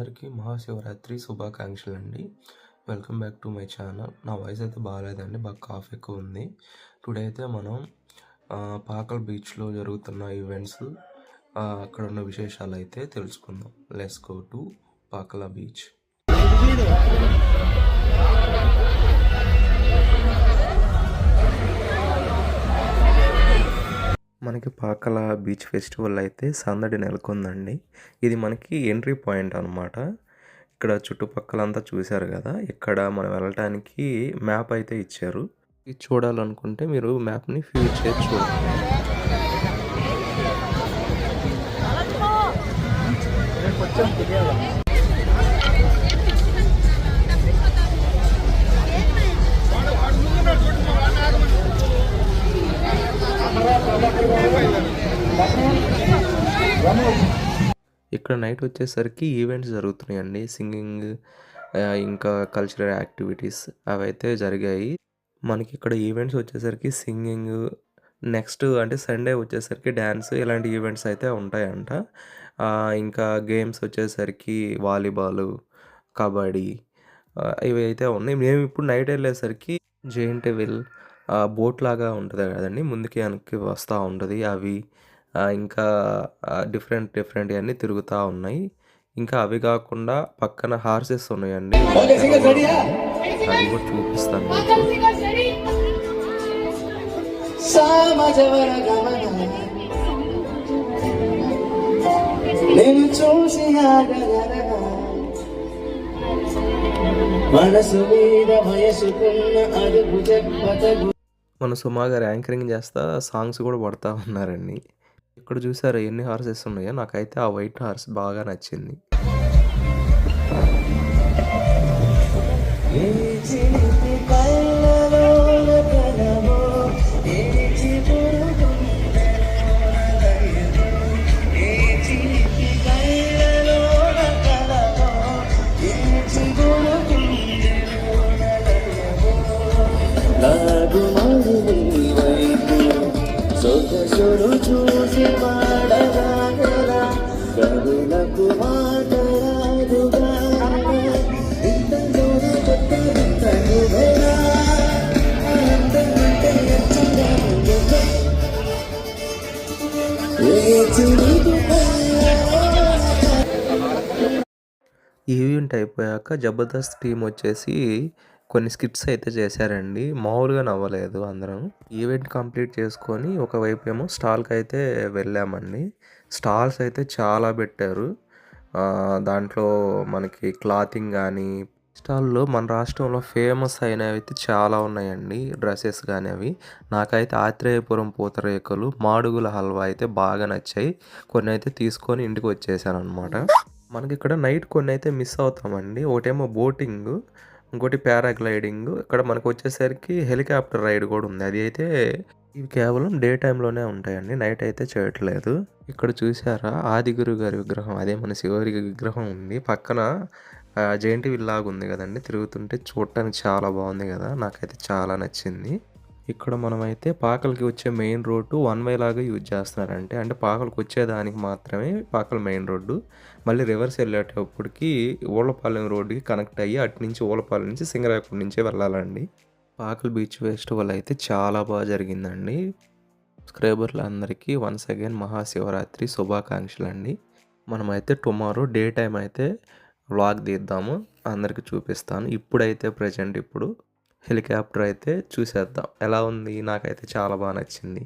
అందరికీ మహాశివరాత్రి శుభాకాంక్షలండి. Welcome back to my channel. నా వాయిస్ అయితే బాగాలేదండి, బాగా కాఫ్ ఎక్కువ ఉంది. టుడే అయితే మనం పాకల్ బీచ్లో జరుగుతున్న ఈవెంట్స్, అక్కడ ఉన్న విశేషాలు అయితే తెలుసుకుందాం. Let's go to Pakala beach. మనకి పాకల బీచ్ ఫెస్టివల్ అయితే సందడి నెలకొందండి. ఇది మనకి ఎంట్రీ పాయింట్ అనమాట. ఇక్కడ చుట్టుపక్కలంతా చూశారు కదా, ఇక్కడ మనం వెళ్ళటానికి మ్యాప్ అయితే ఇచ్చారు. ఇది చూడాలనుకుంటే మీరు మ్యాప్ని ఫ్యూజ్ చేసి చూడండి. ఇక్కడ నైట్ వచ్చేసరికి ఈవెంట్స్ జరుగుతున్నాయండి. సింగింగ్, ఇంకా కల్చరల్ యాక్టివిటీస్ అవైతే జరిగాయి. మనకి ఇక్కడ ఈవెంట్స్ వచ్చేసరికి సింగింగ్, నెక్స్ట్ అంటే సండే వచ్చేసరికి డ్యాన్స్, ఇలాంటి ఈవెంట్స్ అయితే ఉంటాయంట. ఇంకా గేమ్స్ వచ్చేసరికి వాలీబాలు, కబడ్డీ, ఇవి అయితే ఉన్నాయి. మేము ఇప్పుడు నైట్ వెళ్ళేసరికి జెయింట్ విల్ బోట్ లాగా ఉంటుంది కదండి, ముందుకి వెనక్కి వస్తూ ఉంటుంది. అవి ఇంకా డిఫరెంట్ అన్నీ తిరుగుతూ ఉన్నాయి. ఇంకా అవి కాకుండా పక్కన హార్సెస్ ఉన్నాయండి, అవి కూడా చూపిస్తాను మీకు. మన సుమా గారు యాంకరింగ్ చేస్తా సాంగ్స్ కూడా పడతా ఉన్నారండి. ఇక్కడ చూసారా ఎన్ని హార్సెస్ ఉన్నాయో? నాకైతే ఆ వైట్ హార్స్ బాగా నచ్చింది. ఈవెంట్ అయిపోయాక జబర్దస్త్ టీం వచ్చేసి కొన్ని స్కిట్స్ అయితే చేశారండి. మామూలుగా నవ్వలేదు అందరం. ఈవెంట్ కంప్లీట్ చేసుకొని ఒకవైపు ఏమో స్టాల్కి అయితే వెళ్ళామండి. స్టాల్స్ అయితే చాలా పెట్టారు. దాంట్లో మనకి క్లాతింగ్ కానీ, స్టాల్లో మన రాష్ట్రంలో ఫేమస్ అయినవి అయితే చాలా ఉన్నాయండి. డ్రెస్సెస్ కానీ అవి. నాకైతే ఆత్రేయపురం పూతరేకులు, మాడుగుల హల్వా అయితే బాగా నచ్చాయి. కొన్ని అయితే తీసుకొని ఇంటికి వచ్చేసాను అనమాట. మనకి ఇక్కడ నైట్ కొన్ని అయితే మిస్ అవుతామండి. ఒకటేమో బోటింగ్, ఇంకోటి పారాగ్లైడింగ్. ఇక్కడ మనకు వచ్చేసరికి హెలికాప్టర్ రైడ్ కూడా ఉంది. అది అయితే ఇవి కేవలం డే టైంలోనే ఉంటాయండి, నైట్ అయితే చేయట్లేదు. ఇక్కడ చూసారా ఆదిగురు గారి విగ్రహం, అదే మన శివరి విగ్రహం ఉంది. పక్కన జెయింట్ విల్ లాగా ఉంది కదండి, తిరుగుతుంటే చూడటానికి చాలా బాగుంది కదా, నాకైతే చాలా నచ్చింది. ఇక్కడ మనమైతే పాకలకి వచ్చే మెయిన్ రోడ్డు వన్ వే లాగా యూజ్ చేస్తున్నారంటే, అంటే పాకలకు వచ్చేదానికి మాత్రమే పాకల మెయిన్ రోడ్డు. మళ్ళీ రివర్స్ వెళ్ళేటప్పటికి ఊళ్ళపాలెం రోడ్డుకి కనెక్ట్ అయ్యి అటు నుంచి ఊళ్ళపాలెం నుంచి సింగరాయపూడి నుంచే వెళ్ళాలండి. పాకల్ బీచ్ ఫెస్టివల్ అయితే చాలా బాగా జరిగిందండి. సబ్స్క్రైబర్లు అందరికీ వన్స్ అగైన్ మహాశివరాత్రి శుభాకాంక్షలు అండి. మనమైతే టుమారో డే టైం అయితే వ్లాగ్ తీద్దాము, అందరికీ చూపిస్తాను. ఇప్పుడైతే ప్రజెంట్ ఇప్పుడు హెలికాప్టర్ అయితే చూసేద్దాం ఎలా ఉంది. నాకైతే చాలా బాగా నచ్చింది.